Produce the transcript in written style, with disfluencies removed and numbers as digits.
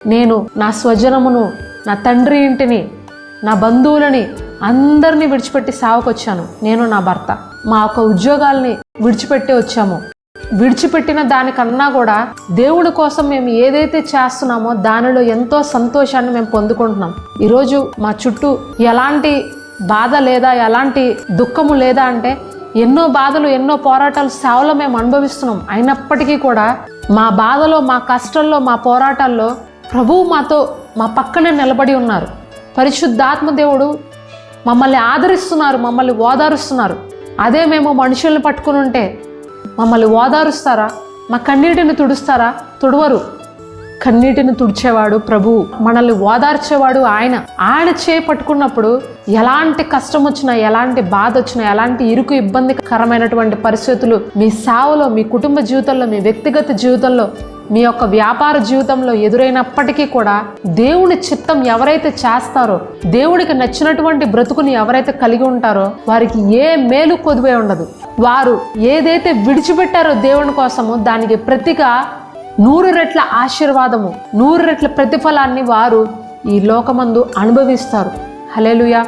నేను నా స్వజనమును, నా తండ్రి ఇంటిని, నా బంధువులని అందరినీ విడిచిపెట్టి సేవకొచ్చాను. నేను నా భర్త మా యొక్క ఉద్యోగాల్ని విడిచిపెట్టి వచ్చాము. విడిచిపెట్టిన దానికన్నా కూడా దేవుడి కోసం మేము ఏదైతే చేస్తున్నామో దానిలో ఎంతో సంతోషాన్ని మేము పొందుకుంటున్నాం. ఈరోజు మా చుట్టూ ఎలాంటి బాధ లేదా, ఎలాంటి దుఃఖము లేదా అంటే ఎన్నో బాధలు, ఎన్నో పోరాటాలు సేవలో మేము అనుభవిస్తున్నాం. అయినప్పటికీ కూడా మా బాధలో, మా కష్టంలో, మా పోరాటాల్లో ప్రభువు మాతో మా పక్కనే నిలబడి ఉన్నారు. పరిశుద్ధాత్మ దేవుడు మమ్మల్ని ఆదరిస్తున్నారు, మమ్మల్ని ఓదారుస్తున్నారు. అదే మేము మనుషుల్ని పట్టుకుని ఉంటే మమ్మల్ని ఓదారుస్తారా? మా కన్నీటిని తుడుస్తారా? తుడవరు. కన్నీటిని తుడిచేవాడు ప్రభువు, మనల్ని ఓదార్చేవాడు ఆయన చేయి పట్టుకున్నప్పుడు ఎలాంటి కష్టం వచ్చినా, ఎలాంటి బాధ వచ్చినా, ఎలాంటి ఇరుకు ఇబ్బందికరమైనటువంటి పరిస్థితులు మీ సేవలో, మీ కుటుంబ జీవితంలో, మీ వ్యక్తిగత జీవితంలో, మీ యొక్క వ్యాపార జీవితంలో ఎదురైనప్పటికీ కూడా దేవుని చిత్తం ఎవరైతే చేస్తారో, దేవుడికి నచ్చినటువంటి బ్రతుకుని ఎవరైతే కలిగి ఉంటారో వారికి ఏ మేలు కొదువే ఉండదు. వారు ఏదైతే విడిచిపెట్టారో దేవుని కోసము దానికి ప్రతిగా 100 రెట్ల ఆశీర్వాదము, 100 రెట్ల ప్రతిఫలాన్ని వారు ఈ లోకమందు అనుభవిస్తారు. హల్లెలూయా.